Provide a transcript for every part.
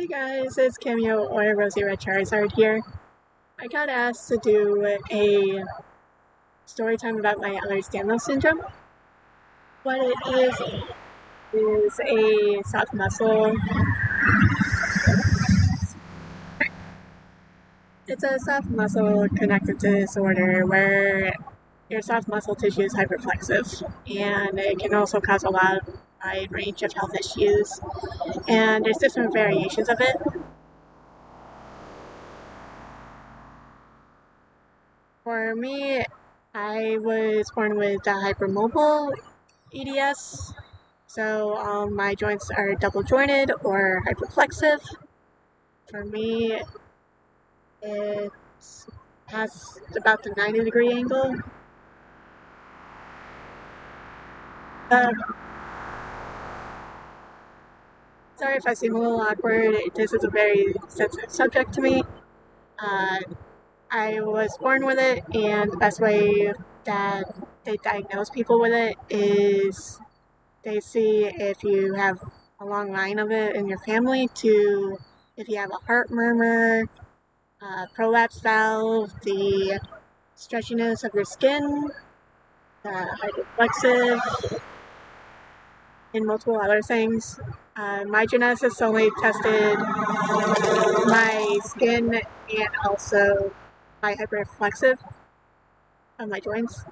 Hey guys, it's Cameo or rosieredcharazard here. I got asked to do a story time about my Ehlers Danlos syndrome. What it is a soft muscle. It's a soft muscle connective disorder where your soft muscle tissue is hyperflexive, and it can also cause a wide range of health issues. And there's different variations of it. For me, I was born with the hypermobile EDS, so my joints are double jointed or hyperflexive. For me, it has about the 90-degree angle. Um, Sorry if I seem a little awkward. This is a very sensitive subject to me. Uh, I was born with it, and the best way that they diagnose people with it is they see if you have a long line of it in your family, to if you have a heart murmur, prolapse valve, the stretchiness of your skin, hyperflexive, and multiple other things. My geneticist only tested my skin and also my hyperflexive on my joints.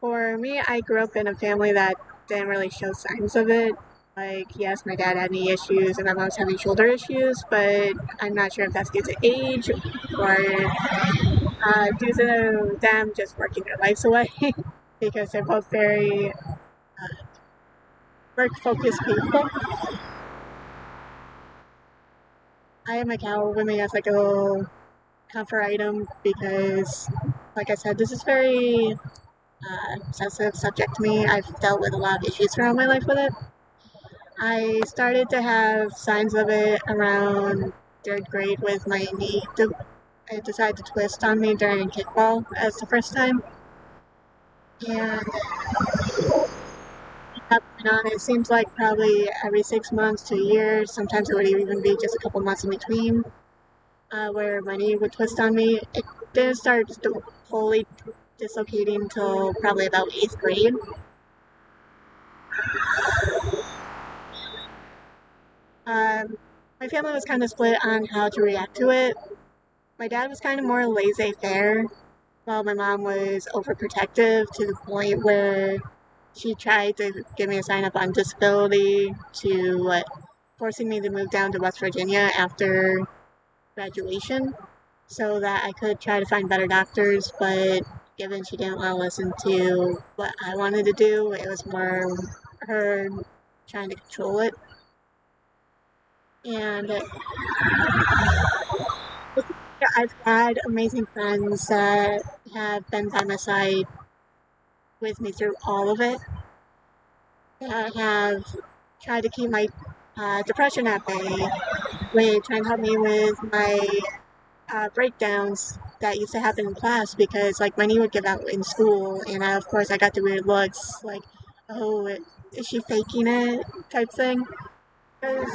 For me, I grew up in a family that didn't really show signs of it. Like, yes, my dad had knee issues and my mom's having shoulder issues, but I'm not sure if that's due to age or due to them just working their lives away because they're both very work-focused people. I have my cowl with me as like a little comfort item because, like I said, this is very sensitive subject to me. I've dealt with a lot of issues throughout my life with it. I started to have signs of it around third grade with my knee. It decided to twist on me during kickball as the first time. And that went on. It seems like probably every 6 months to a year. Sometimes it would even be just a couple months in between, where my knee would twist on me. It didn't start fully dislocating until probably about 8th grade. Um, my family was kind of split on how to react to it. My dad was kind of more laissez-faire, while my mom was overprotective to the point where she tried to get me to sign up on disability, to forcing me to move down to West Virginia after graduation so that I could try to find better doctors. But given she didn't want to listen to what I wanted to do, it was more her trying to control it. And I've had amazing friends that have been by my side with me through all of it, that have tried to keep my depression at bay, with trying to help me with my breakdowns that used to happen in class because like my knee would give out in school, and of course I got the weird looks like, oh, is she faking it type thing. Because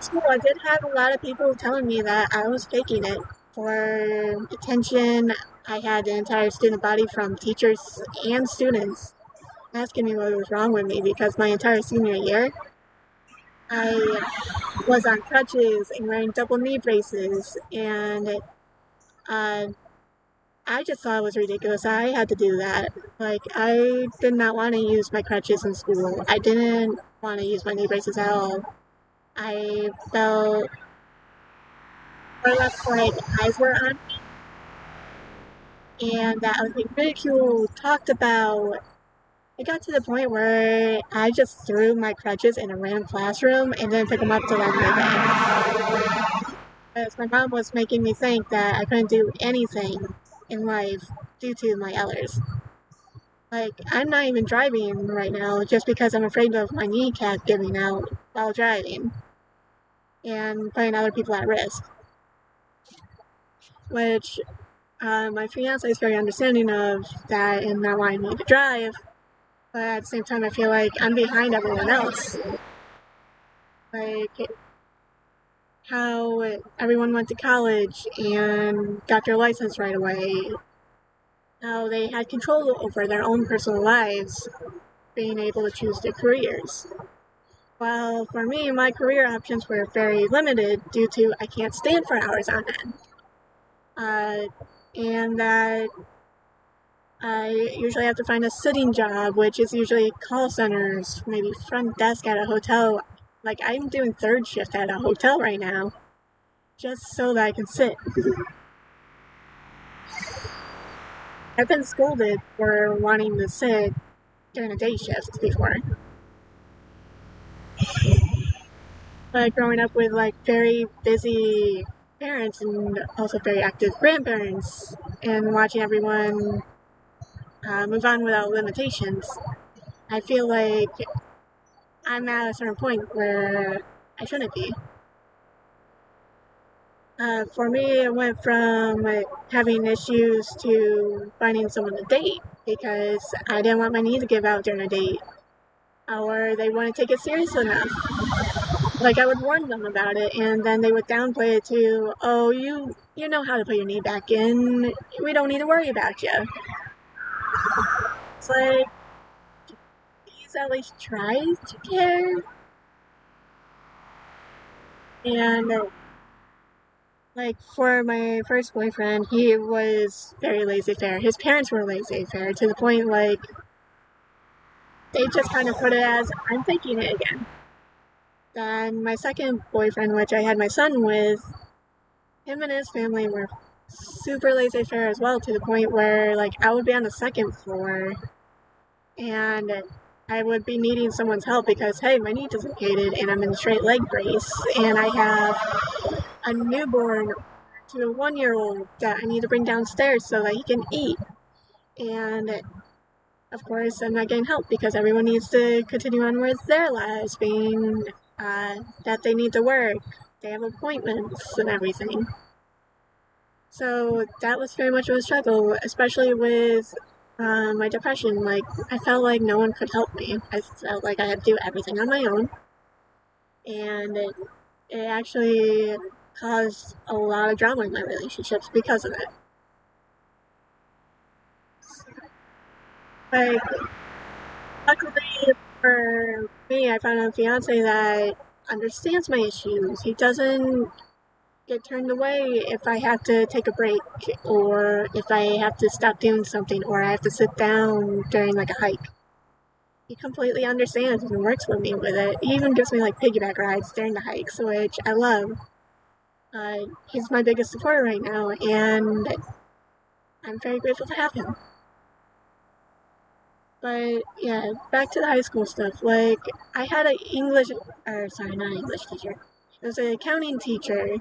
school, I did have a lot of people telling me that I was faking it for attention. I had the entire student body from teachers and students asking me what was wrong with me because my entire senior year I was on crutches and wearing double knee braces, and uh, I just thought it was ridiculous. I had to do that. Like, I did not want to use my crutches in school. I didn't want to use my knee braces at all. I felt more or less like eyes were on me, and that I was being ridiculed, talked about. It got to the point where I just threw my crutches in a random classroom and didn't pick them up till the end of the day. Because my mom was making me think that I couldn't do anything in life due to my Ehlers. Like, I'm not even driving right now just because I'm afraid of my kneecap giving out while driving and putting other people at risk. Which my fiance is very understanding of that and not wanting me to drive, but at the same time, I feel like I'm behind everyone else. Like how everyone went to college and got their license right away, how they had control over their own personal lives, being able to choose their careers. While for me, my career options were very limited due to I can't stand for hours on end. Uh, and that I usually have to find a sitting job, which is usually call centers, maybe front desk at a hotel. Like, I'm doing third shift at a hotel right now, just so that I can sit. I've been scolded for wanting to sit during a day shift before. But growing up with like very busy parents and also very active grandparents, and watching everyone move on without limitations, I feel like I'm at a certain point where I shouldn't be. For me, it went from having issues to finding someone to date because I didn't want my knee to give out during a date, or they wouldn't take it serious enough. Like I would warn them about it, and then they would downplay it to, "Oh, you know how to put your knee back in. We don't need to worry about you." It's like, please at least try to care. And like for my first boyfriend, he was very laissez-faire. His parents were laissez-faire to the point like they just kind of put it as I'm faking it again. Then my second boyfriend, which I had my son with, him and his family were super laissez-faire as well to the point where like I would be on the second floor and I would be needing someone's help because hey, my knee dislocated and I'm in a straight leg brace and I have a newborn to a 1-year-old that I need to bring downstairs so that he can eat. And of course, I'm not getting help because everyone needs to continue on with their lives, being that they need to work, they have appointments and everything. So that was very much of a struggle, especially with my depression. Like, I felt like no one could help me. I felt like I had to do everything on my own. And it actually caused a lot of drama in my relationships because of it. Like, luckily for me, I found a fiance that understands my issues. He doesn't get turned away if I have to take a break or if I have to stop doing something or I have to sit down during like a hike. He completely understands and works with me with it. He even gives me like piggyback rides during the hikes, which I love. He's my biggest supporter right now, and I'm very grateful to have him. But yeah, back to the high school stuff. Like, I had an not English teacher. It was an accounting teacher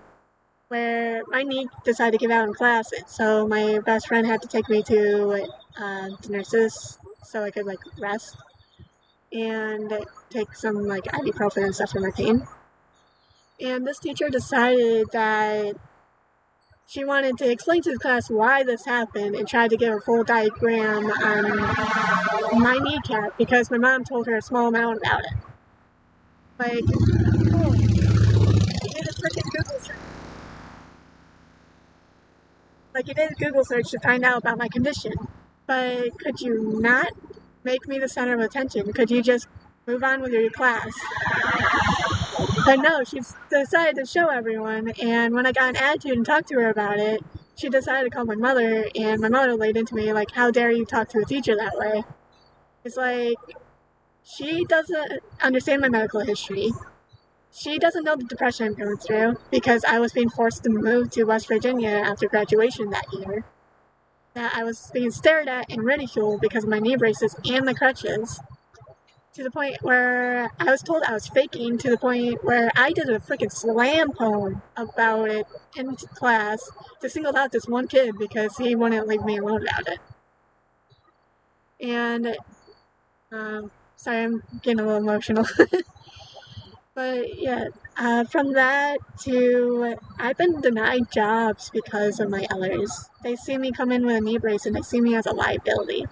where my knee decided to give out in class, so my best friend had to take me to the nurses so I could like rest and take some like ibuprofen and stuff for my pain. And this teacher decided that she wanted to explain to the class why this happened and tried to give a full diagram on my kneecap because my mom told her a small amount about it. Like, oh, you did a freaking Google search. Like, you did a Google search to find out about my condition. But could you not make me the center of attention? Could you just move on with your class? But no, she decided to show everyone, and when I got an attitude and talked to her about it, she decided to call my mother, and my mother laid into me, like, how dare you talk to a teacher that way? It's like, she doesn't understand my medical history. She doesn't know the depression I'm going through, because I was being forced to move to West Virginia after graduation that year. That I was being stared at and ridiculed because of my knee braces and the crutches. To the point where I was told I was faking, to the point where I did a freaking slam poem about it in class to single out this one kid because he wouldn't leave me alone about it. And, sorry, I'm getting a little emotional. But yeah, from that to I've been denied jobs because of my Ehlers. They see me come in with a knee brace and they see me as a liability.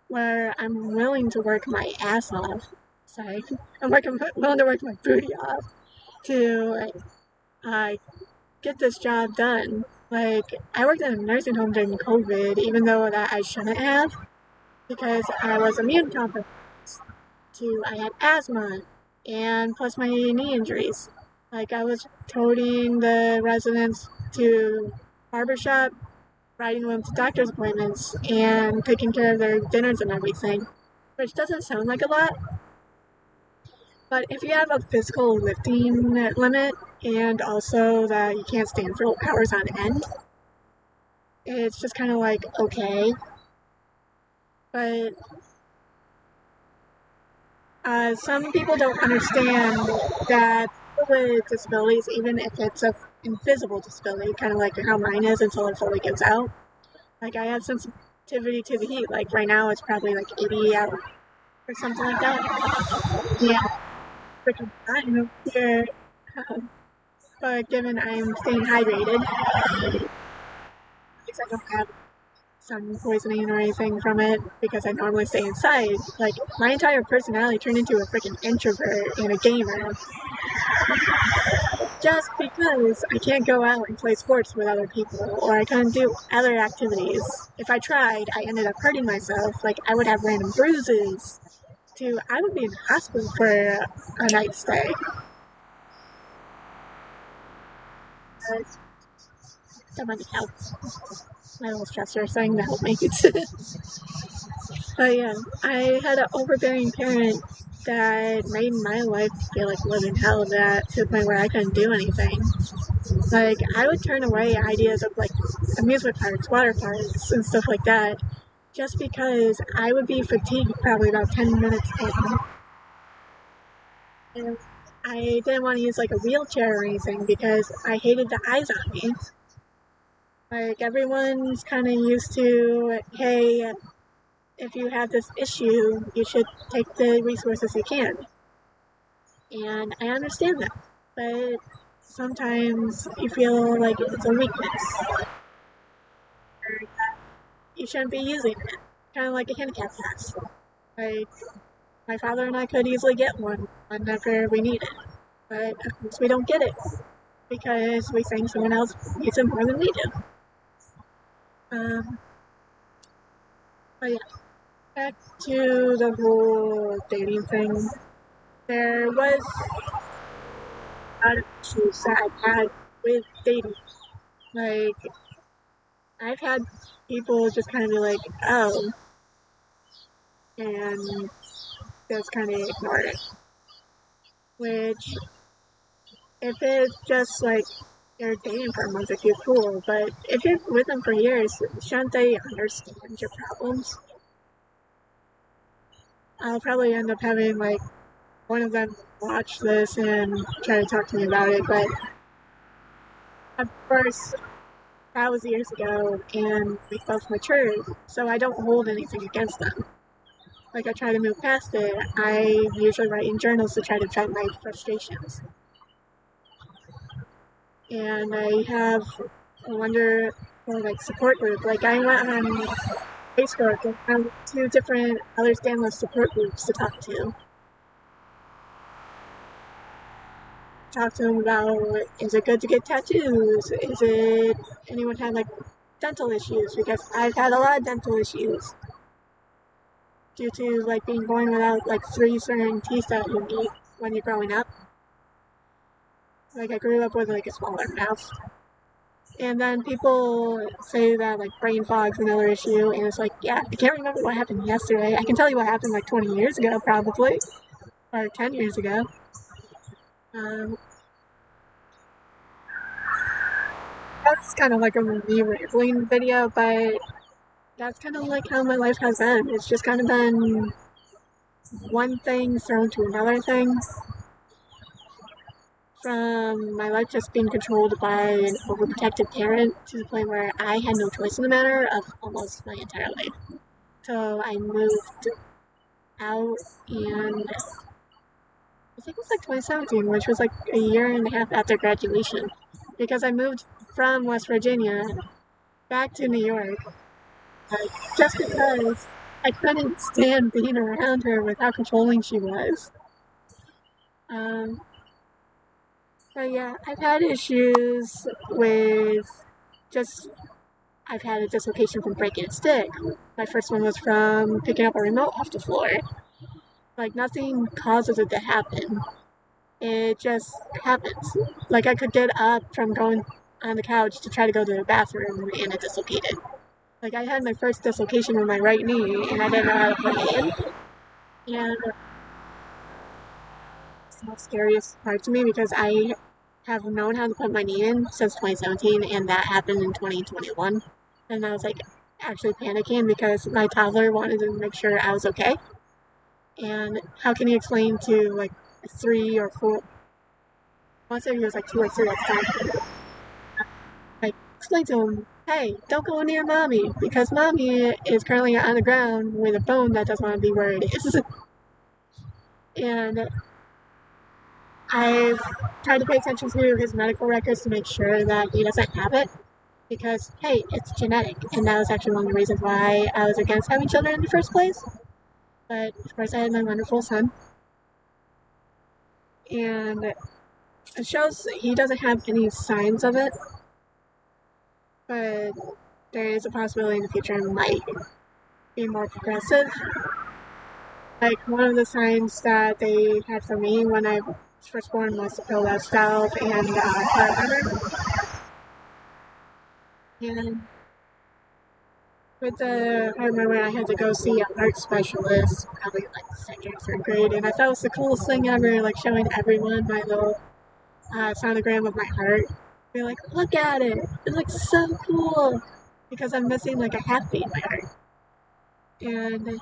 Where I'm willing to work my ass off sorry, I'm willing to work my booty off to uh, get this job done. Like, I worked in a nursing home during COVID, even though that I shouldn't have, because I was immune compromised. I had asthma, and plus my knee injuries. Like, I was toting the residents to barbershop, riding them to doctor's appointments, and taking care of their dinners and everything, which doesn't sound like a lot, but if you have a physical lifting limit and also that you can't stand for hours on end, it's just kind of like, okay. But some people don't understand that people with disabilities, even if it's a invisible disability, kind of like how mine is until it fully gives out. Like, I have sensitivity to the heat. Like, right now it's probably like 80 out or something like that. Yeah, freaking hot here. But given I'm staying hydrated, because I don't have sun poisoning or anything from it, because I normally stay inside, like, my entire personality turned into a freaking introvert and a gamer just because I can't go out and play sports with other people, or I couldn't do other activities. If I tried, I ended up hurting myself. Like, I would have random bruises. I would be in the hospital for a night stay. That might help. My little stressor thing to help me. But yeah, I had an overbearing parent that made my life feel like living hell, that to the point where I couldn't do anything. Like, I would turn away ideas of like amusement parks, water parks, and stuff like that, just because I would be fatigued probably about 10 minutes in. And I didn't want to use like a wheelchair or anything because I hated the eyes on me. Like, everyone's kind of used to, hey, if you have this issue, you should take the resources you can. And I understand that. But sometimes you feel like it's a weakness. You shouldn't be using it. Kind of like a handicap pass. Like, my father and I could easily get one whenever we need it. But of course we don't get it because we think someone else needs it more than we do. But yeah, back to the whole dating thing. There was a lot of issues that I've had with dating. Like, I've had people just kind of be like, oh, and just kind of ignore it. Which, if it's just like you're dating for a month or two, cool. But if you're with them for years, shouldn't they understand your problems? I'll probably end up having like one of them watch this and try to talk to me about it. But of course, that was years ago, and we both matured, so I don't hold anything against them. Like, I try to move past it. I usually write in journals to try to vent my frustrations. And I have a wonder for like support group. Like, I went on Facebook and found 2 different Ehlers Danlos support groups to talk to. Talk to them about, is it good to get tattoos? Is it anyone had like dental issues? Because I've had a lot of dental issues due to like being born without like 3 certain teeth that you need when you're growing up. Like, I grew up with like a smaller mouth. And then people say that like brain fog's another issue, and it's like, yeah, I can't remember what happened yesterday. I can tell you what happened like 20 years ago, probably, or 10 years ago. Um, that's kind of like a me rambling video, but that's kind of like how my life has been. It's just kind of been one thing thrown to another thing, from my life just being controlled by an overprotective parent to the point where I had no choice in the matter of almost my entire life. So I moved out, and I think it was like 2017, which was like a year and a half after graduation, because I moved from West Virginia back to New York, just because I couldn't stand being around her with how controlling she was. Um, but yeah, I've had issues with just, I've had a dislocation from breaking a stick. My first one was from picking up a remote off the floor. Like, nothing causes it to happen. It just happens. Like, I could get up from going on the couch to try to go to the bathroom and it dislocated. Like, I had my first dislocation with my right knee and I didn't know how to put it in. And it's the scariest part to me because I have known how to put my knee in since 2017 and that happened in 2021. And I was like actually panicking because my toddler wanted to make sure I was okay. And how can you explain to like 3 or 4? I want to say he was like 2 or 3 at the time. Like, explain to him, hey, don't go near mommy because mommy is currently on the ground with a bone that doesn't want to be where it is. And I've tried to pay attention to his medical records to make sure that he doesn't have it because, hey, it's genetic. And that was actually one of the reasons why I was against having children in the first place. But of course, I had my wonderful son. And it shows he doesn't have any signs of it, but there is a possibility in the future it might be more progressive. Like one of the signs that they had for me when I was first born was the prolapsed valve and heart murmur. And with the heart murmur, I had to go see a heart specialist, probably like second or third grade, and I thought it was the coolest thing ever, like showing everyone my little sonogram of my heart. Be like, look at it! It looks so cool! Because I'm missing like a half beat in my heart. And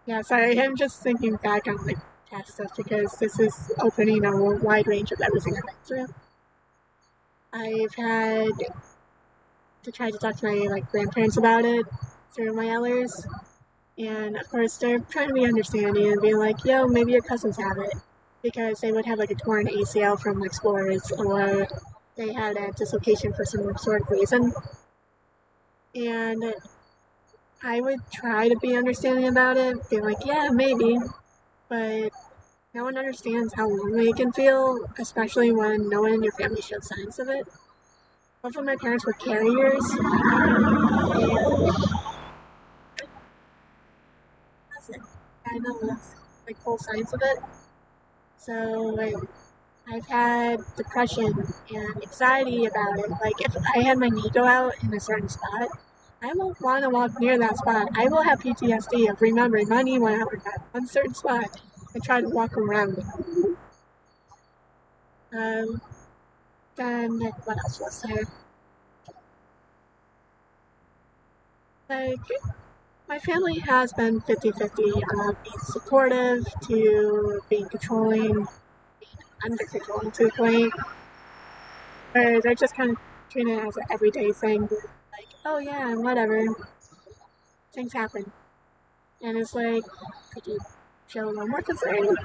yeah, sorry, I'm just thinking back on like past stuff because this is opening a wide range of everything I've been through. I've had to try to talk to my like grandparents about it through my Ehlers, and of course they're trying to be understanding and being like, "Yo, maybe your cousins have it," because they would have like a torn ACL from like sports, or they had a dislocation for some sort of reason, and I would try to be understanding about it, being like, "Yeah, maybe," but no one understands how lonely it can feel, especially when no one in your family shows signs of it. Both of my parents were carriers, and I know like full signs of it. So like, I've had depression and anxiety about it. Like if I had my knee go out in a certain spot, I won't want to walk near that spot. I will have PTSD of remembering my knee went out in that one certain spot and try to walk around it. Um, then what else was there? Like my family has been 50-50 being supportive to being controlling, under controlling to the point where they're just kind of treating it as an everyday thing. Like, oh yeah, whatever, things happen. And it's like, could you show a little more concern?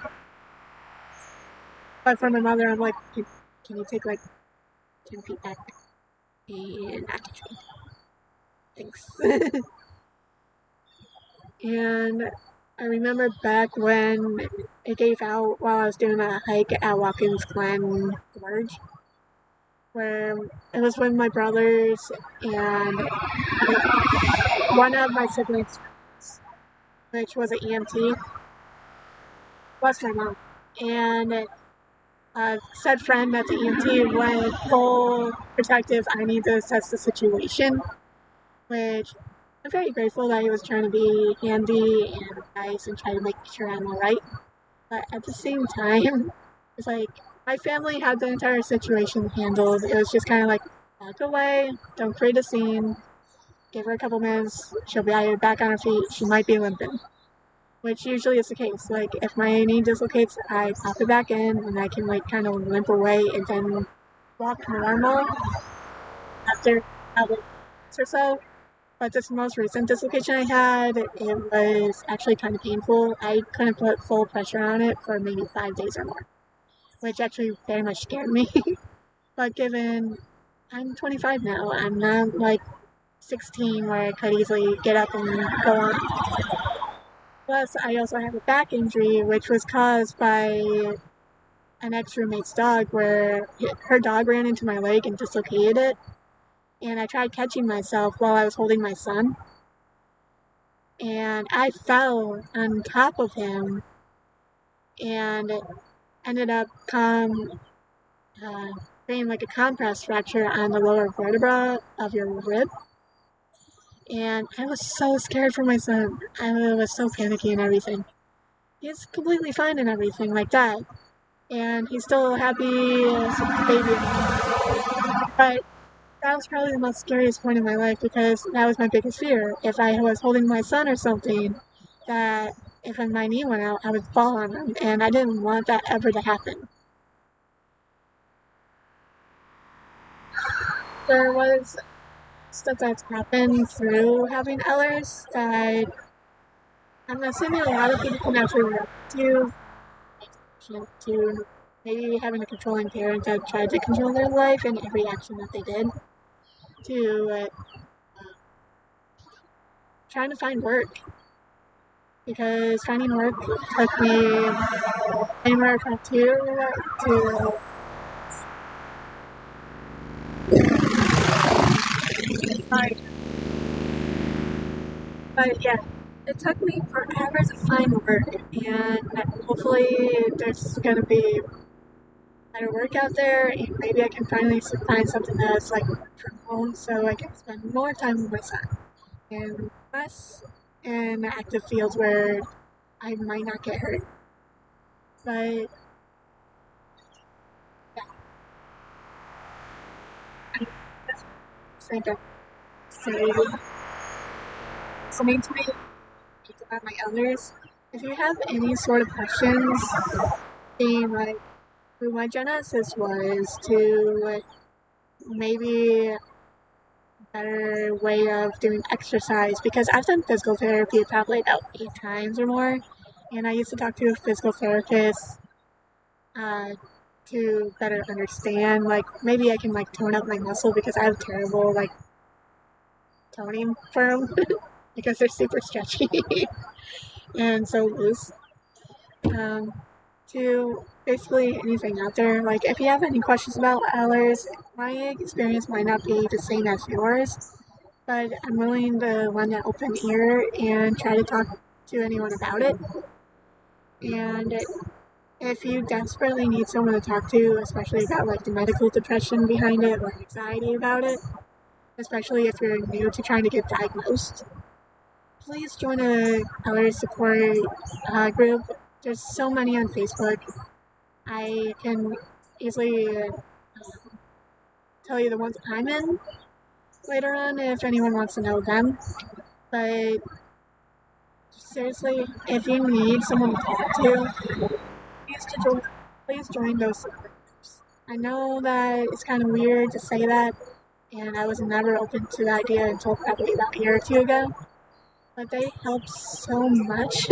But for my mother, I'm like, can you take like 10 feet back and not touch me? Thanks. And I remember back when it gave out while I was doing a hike at Watkins Glen Gorge, where it was with my brothers and one of my siblings, which was an EMT, was my mom. And said friend at the EMT went full protective, I need to assess the situation, which I'm very grateful that he was trying to be handy and nice and try to make sure I'm alright. But at the same time, it's like my family had the entire situation handled. It was just kind of like, walk away, don't create a scene, give her a couple minutes, she'll be back on her feet, she might be limping. Which usually is the case. Like, if my knee dislocates, I pop it back in and I can, like, kind of limp away and then walk normal after probably weeks or so. But this most recent dislocation I had, it was actually kind of painful. I couldn't put full pressure on it for maybe 5 days or more, which actually very much scared me. But given I'm 25 now, I'm not like 16 where I could easily get up and go on. Plus, I also have a back injury, which was caused by an ex-roommate's dog, where her dog ran into my leg and dislocated it. And I tried catching myself while I was holding my son, and I fell on top of him and ended up uh, creating like a compress fracture on the lower vertebra of your rib. And I was so scared for my son. I was so panicky and everything. He's completely fine and everything like that. And he's still happy as a baby. But that was probably the most scariest point in my life because that was my biggest fear. If I was holding my son or something, that if my knee went out, I would fall on him. And I didn't want that ever to happen. There was stuff that's happened through having Ehlers that I'm assuming a lot of people can actually relate to maybe having a controlling parent that tried to control their life and every action that they did, to trying to find work. Because finding work took me anywhere from 2 to 5. But yeah, it took me forever to find work, and hopefully there's gonna be better work out there, and maybe I can finally find something that's like work from home, so I can spend more time with my son and less in active fields where I might not get hurt. But yeah, I think I'm listening to me about my elders. If you have any sort of questions, being like who my genesis was, to maybe a better way of doing exercise, because I've done physical therapy probably about 8 times or more, and I used to talk to a physical therapist uh, to better understand, like maybe I can like tone up my muscle because I have terrible like toning for them because they're super stretchy and so loose. Um, to basically anything out there. Like, if you have any questions about Ehlers, my experience might not be the same as yours, but I'm willing to lend an open ear and try to talk to anyone about it. And if you desperately need someone to talk to, especially about like the medical depression behind it or anxiety about it, especially if you're new to trying to get diagnosed, please join a Ehlers support group. There's so many on Facebook. I can easily tell you the ones I'm in later on if anyone wants to know them. But seriously, if you need someone to talk to, please join those groups. I know that it's kind of weird to say that, and I was never open to the idea until probably about a year or two ago. But they help so much.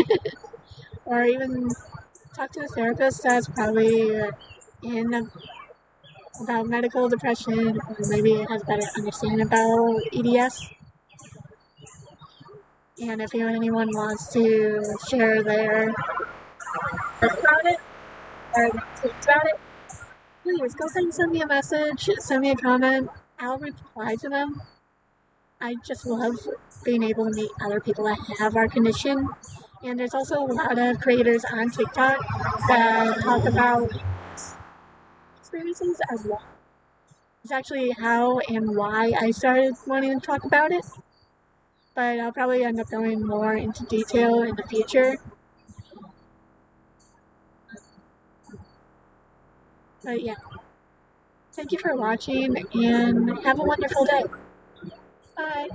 Or even talk to a therapist that's probably in about medical depression, or maybe has better understanding about EDS. And if anyone wants to share their thoughts about it or thoughts about it, please go send me a message, send me a comment. I'll reply to them. I just love being able to meet other people that have our condition. And there's also a lot of creators on TikTok that talk about experiences as well. It's actually how and why I started wanting to talk about it, but I'll probably end up going more into detail in the future. But yeah, thank you for watching and have a wonderful day. Bye.